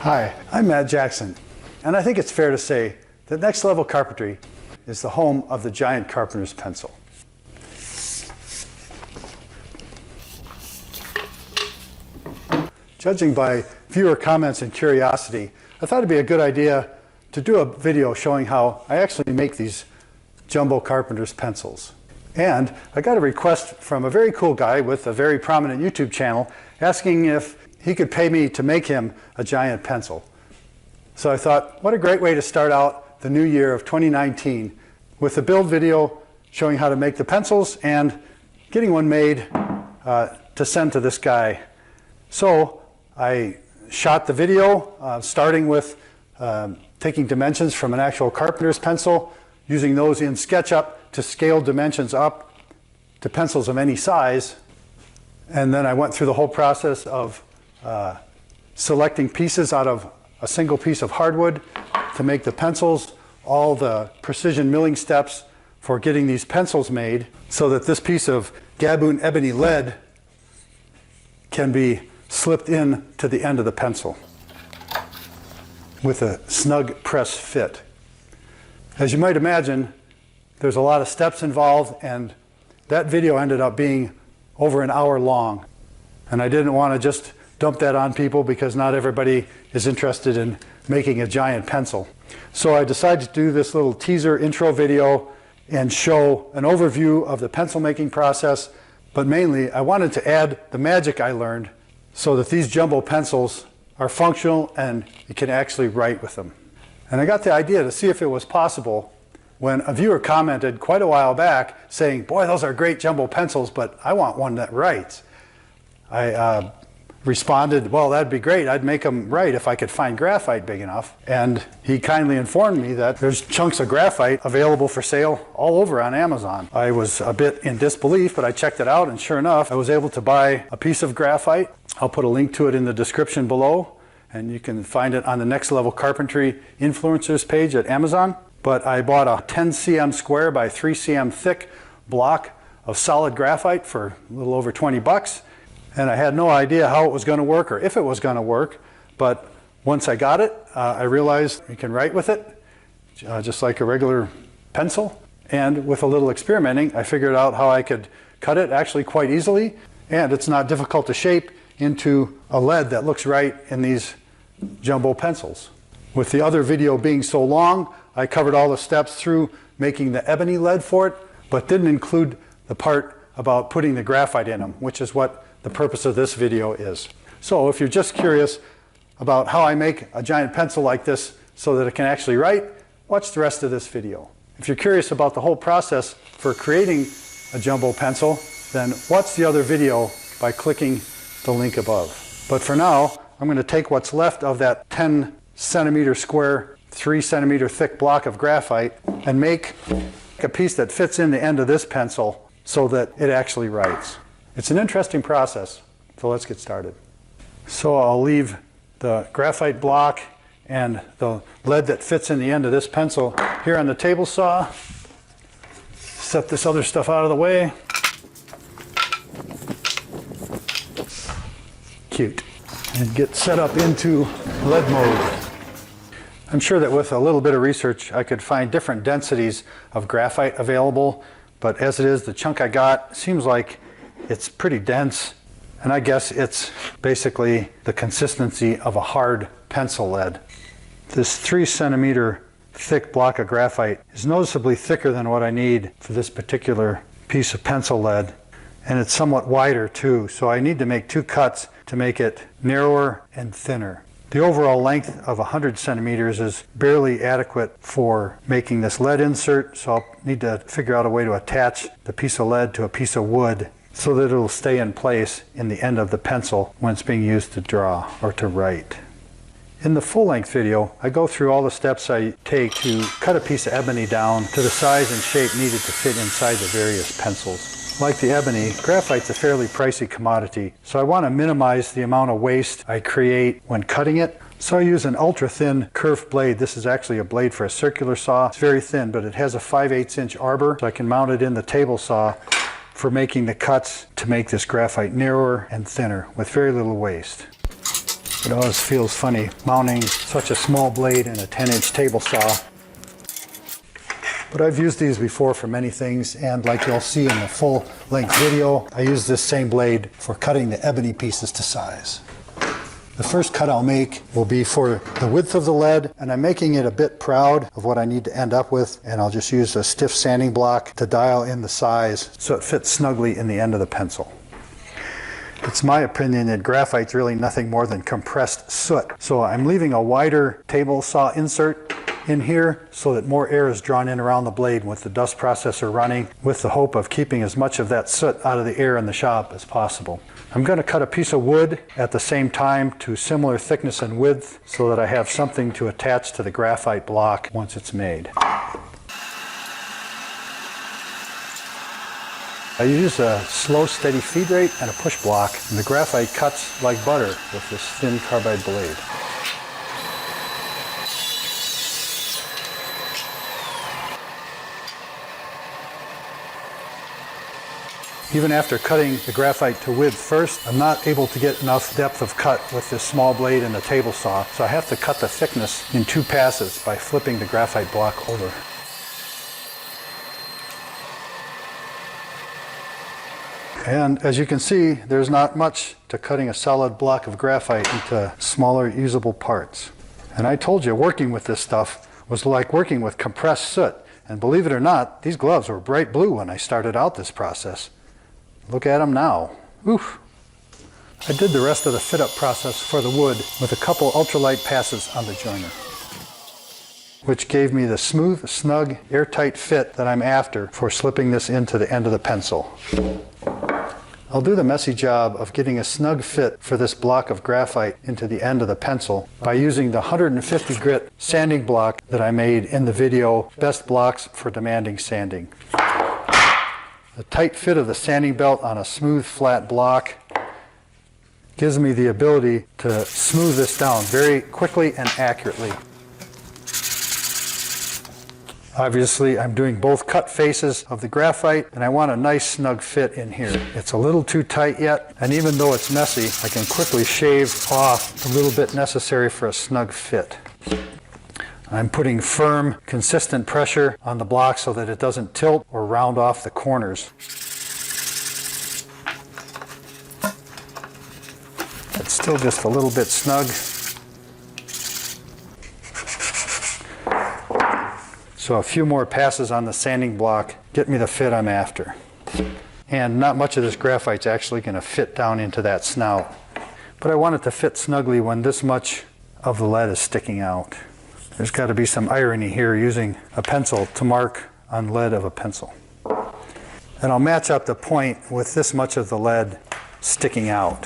Hi, I'm Matt Jackson, and I think it's fair to say that Next Level Carpentry is the home of the giant carpenter's pencil. Judging by viewer comments and curiosity, I thought it'd be a good idea to do a video showing how I actually make these jumbo carpenter's pencils. And I got a request from a very cool guy with a very prominent YouTube channel asking if he could pay me to make him a giant pencil. So I thought, what a great way to start out the new year of 2019 with a build video showing how to make the pencils and getting one made to send to this guy. So I shot the video starting with taking dimensions from an actual carpenter's pencil, using those in SketchUp to scale dimensions up to pencils of any size. And then I went through the whole process of selecting pieces out of a single piece of hardwood to make the pencils, all the precision milling steps for getting these pencils made so that this piece of Gaboon ebony lead can be slipped in to the end of the pencil with a snug press fit. As you might imagine, there's a lot of steps involved, and that video ended up being over an hour long. And I didn't want to just dump that on people because not everybody is interested in making a giant pencil. So I decided to do this little teaser intro video and show an overview of the pencil making process, but mainly I wanted to add the magic I learned so that these jumbo pencils are functional and you can actually write with them. And I got the idea to see if it was possible when a viewer commented quite a while back saying, boy, those are great jumbo pencils, but I want one that writes. I responded, well, that'd be great. I'd make them write if I could find graphite big enough. And he kindly informed me that there's chunks of graphite available for sale all over on Amazon. I was a bit in disbelief, but I checked it out, and sure enough, I was able to buy a piece of graphite. I'll put a link to it in the description below, and you can find it on the Next Level Carpentry influencers page at Amazon. But I bought a 10 cm square by 3 cm thick block of solid graphite for a little over 20 bucks. And I had no idea how it was going to work or if it was going to work. But once I got it, I realized you can write with it, just like a regular pencil. And with a little experimenting, I figured out how I could cut it actually quite easily. And it's not difficult to shape into a lead that looks right in these jumbo pencils. With the other video being so long, I covered all the steps through making the ebony lead for it, but didn't include the part about putting the graphite in them, which is what the purpose of this video is. So if you're just curious about how I make a giant pencil like this so that it can actually write, watch the rest of this video. If you're curious about the whole process for creating a jumbo pencil, then watch the other video by clicking the link above. But for now, I'm going to take what's left of that 10 centimeter square, 3 centimeter thick block of graphite and make a piece that fits in the end of this pencil so that it actually writes. It's an interesting process, so let's get started. So I'll leave the graphite block and the lead that fits in the end of this pencil here on the table saw. Set this other stuff out of the way. Cute. And get set up into lead mode. I'm sure that with a little bit of research I could find different densities of graphite available, but as it is, the chunk I got seems like it's pretty dense, and I guess it's basically the consistency of a hard pencil lead. This 3 centimeter thick block of graphite is noticeably thicker than what I need for this particular piece of pencil lead, and it's somewhat wider too, so I need to make 2 cuts to make it narrower and thinner. The overall length of 100 centimeters is barely adequate for making this lead insert, so I'll need to figure out a way to attach the piece of lead to a piece of wood so that it'll stay in place in the end of the pencil when it's being used to draw or to write. In the full-length video, I go through all the steps I take to cut a piece of ebony down to the size and shape needed to fit inside the various pencils. Like the ebony, graphite's a fairly pricey commodity, so I want to minimize the amount of waste I create when cutting it. So I use an ultra-thin curved blade. This is actually a blade for a circular saw. It's very thin, but it has a 5/8 inch arbor, so I can mount it in the table saw for making the cuts to make this graphite narrower and thinner with very little waste. It always feels funny mounting such a small blade in a 10-inch table saw. But I've used these before for many things, and like you'll see in the full-length video, I use this same blade for cutting the ebony pieces to size. The first cut I'll make will be for the width of the lead, and I'm making it a bit proud of what I need to end up with, and I'll just use a stiff sanding block to dial in the size so it fits snugly in the end of the pencil. It's my opinion that graphite's really nothing more than compressed soot, so I'm leaving a wider table saw insert in here so that more air is drawn in around the blade with the dust processor running, with the hope of keeping as much of that soot out of the air in the shop as possible. I'm going to cut a piece of wood at the same time to similar thickness and width so that I have something to attach to the graphite block once it's made. I use a slow, steady feed rate and a push block, and the graphite cuts like butter with this thin carbide blade. Even after cutting the graphite to width first, I'm not able to get enough depth of cut with this small blade and the table saw, so I have to cut the thickness in 2 passes by flipping the graphite block over. And as you can see, there's not much to cutting a solid block of graphite into smaller usable parts. And I told you, working with this stuff was like working with compressed soot. And believe it or not, these gloves were bright blue when I started out this process. Look at them now. Oof. I did the rest of the fit-up process for the wood with a couple ultralight passes on the joiner, which gave me the smooth, snug, airtight fit that I'm after for slipping this into the end of the pencil. I'll do the messy job of getting a snug fit for this block of graphite into the end of the pencil by using the 150 grit sanding block that I made in the video, Best Blocks for Demanding Sanding. The tight fit of the sanding belt on a smooth, flat block gives me the ability to smooth this down very quickly and accurately. Obviously, I'm doing both cut faces of the graphite, and I want a nice snug fit in here. It's a little too tight yet, and even though it's messy, I can quickly shave off the little bit necessary for a snug fit. I'm putting firm, consistent pressure on the block so that it doesn't tilt or round off the corners. It's still just a little bit snug. So a few more passes on the sanding block get me the fit I'm after. And not much of this graphite's actually going to fit down into that snout. But I want it to fit snugly when this much of the lead is sticking out. There's got to be some irony here using a pencil to mark on lead of a pencil. And I'll match up the point with this much of the lead sticking out.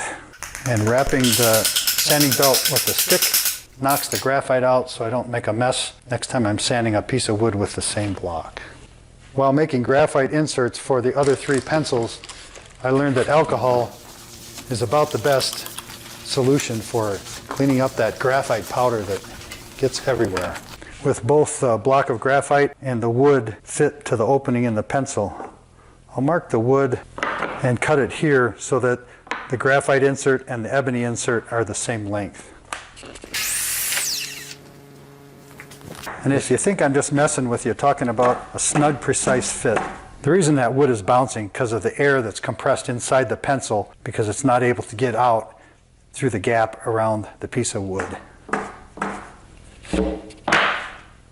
And wrapping the sanding belt with a stick knocks the graphite out so I don't make a mess next time I'm sanding a piece of wood with the same block. While making graphite inserts for the other 3 pencils, I learned that alcohol is about the best solution for cleaning up that graphite powder that gets everywhere. With both the block of graphite and the wood fit to the opening in the pencil, I'll mark the wood and cut it here so that the graphite insert and the ebony insert are the same length. And if you think I'm just messing with you, talking about a snug, precise fit, the reason that wood is bouncing because of the air that's compressed inside the pencil because it's not able to get out through the gap around the piece of wood.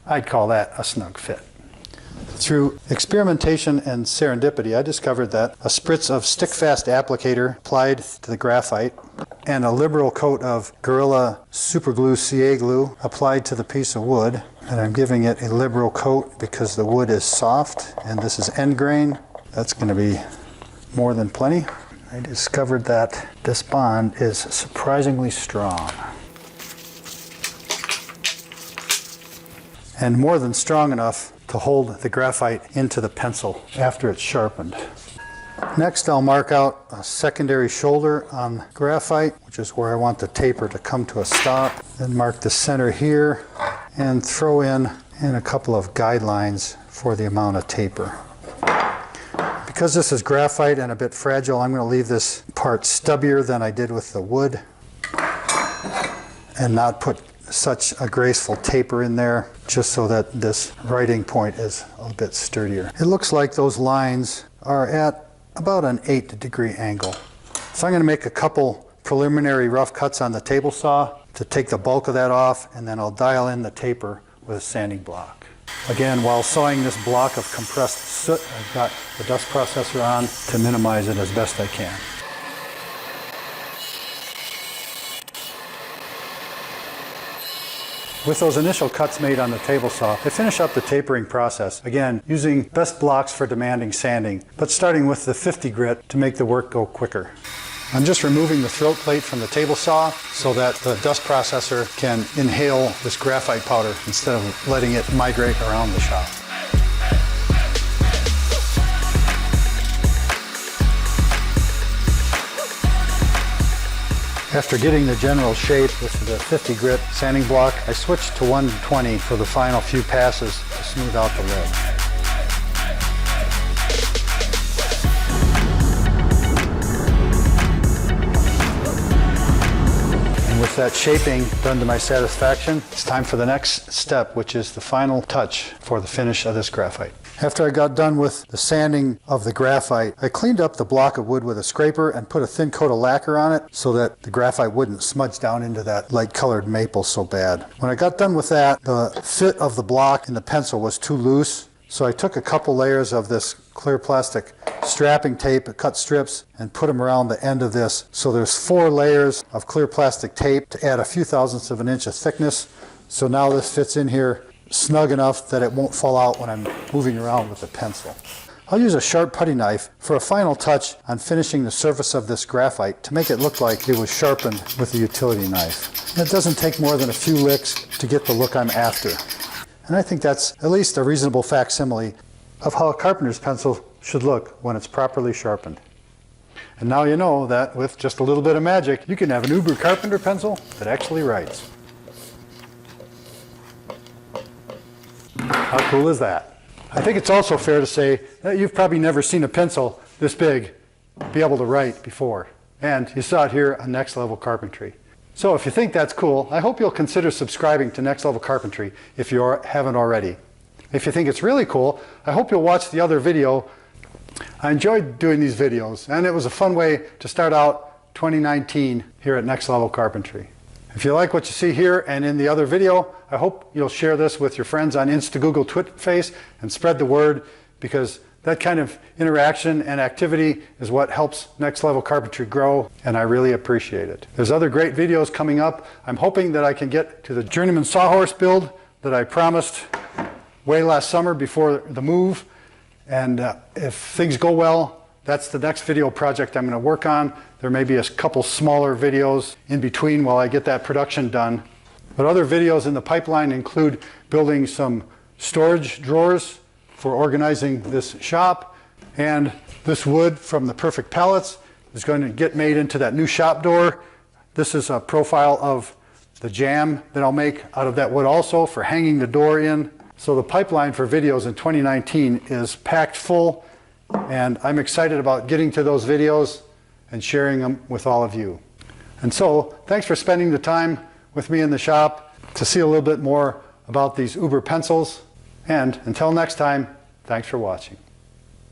I'd call that a snug fit. Through experimentation and serendipity, I discovered that a spritz of stick-fast applicator applied to the graphite and a liberal coat of Gorilla Superglue CA glue applied to the piece of wood, and I'm giving it a liberal coat because the wood is soft and this is end grain. That's going to be more than plenty. I discovered that this bond is surprisingly strong. And more than strong enough to hold the graphite into the pencil after it's sharpened. Next, I'll mark out a secondary shoulder on graphite, which is where I want the taper to come to a stop. Then mark the center here and throw in a couple of guidelines for the amount of taper. Because this is graphite and a bit fragile, I'm going to leave this part stubbier than I did with the wood. and not put such a graceful taper in there, just so that this writing point is a bit sturdier. It looks like those lines are at about an 8-degree angle. So I'm going to make a couple preliminary rough cuts on the table saw to take the bulk of that off, and then I'll dial in the taper with a sanding block. Again, while sawing this block of compressed soot, I've got the dust processor on to minimize it as best I can. With those initial cuts made on the table saw, I finish up the tapering process, again, using best blocks for demanding sanding, but starting with the 50 grit to make the work go quicker. I'm just removing the throat plate from the table saw so that the dust processor can inhale this graphite powder instead of letting it migrate around the shop. After getting the general shape with the 50 grit sanding block, I switched to 120 for the final few passes to smooth out the lid. And with that shaping done to my satisfaction, it's time for the next step, which is the final touch for the finish of this graphite. After I got done with the sanding of the graphite, I cleaned up the block of wood with a scraper and put a thin coat of lacquer on it so that the graphite wouldn't smudge down into that light colored maple so bad. When I got done with that, the fit of the block in the pencil was too loose, so I took a couple layers of this clear plastic strapping tape, cut strips, and put them around the end of this. So there's 4 layers of clear plastic tape to add a few thousandths of an inch of thickness. So now this fits in here snug enough that it won't fall out when I'm moving around with the pencil. I'll use a sharp putty knife for a final touch on finishing the surface of this graphite to make it look like it was sharpened with a utility knife. And it doesn't take more than a few licks to get the look I'm after. And I think that's at least a reasonable facsimile of how a carpenter's pencil should look when it's properly sharpened. And now you know that with just a little bit of magic, you can have an Uber Carpenter pencil that actually writes. How cool is that? I think it's also fair to say that you've probably never seen a pencil this big be able to write before. And you saw it here on Next Level Carpentry. So if you think that's cool, I hope you'll consider subscribing to Next Level Carpentry if you haven't already. If you think it's really cool, I hope you'll watch the other video. I enjoyed doing these videos, and it was a fun way to start out 2019 here at Next Level Carpentry. If you like what you see here and in the other video, I hope you'll share this with your friends on Insta, Google, Face, and spread the word, because that kind of interaction and activity is what helps Next Level Carpentry grow, and I really appreciate it. There's other great videos coming up. I'm hoping that I can get to the journeyman sawhorse build that I promised way last summer before the move, and if things go well, that's the next video project I'm going to work on. There may be a couple smaller videos in between while I get that production done. But other videos in the pipeline include building some storage drawers for organizing this shop. And this wood from the perfect pallets is going to get made into that new shop door. This is a profile of the jamb that I'll make out of that wood also for hanging the door in. So the pipeline for videos in 2019 is packed full. And I'm excited about getting to those videos and sharing them with all of you. And so, thanks for spending the time with me in the shop to see a little bit more about these Uber pencils. And until next time, thanks for watching.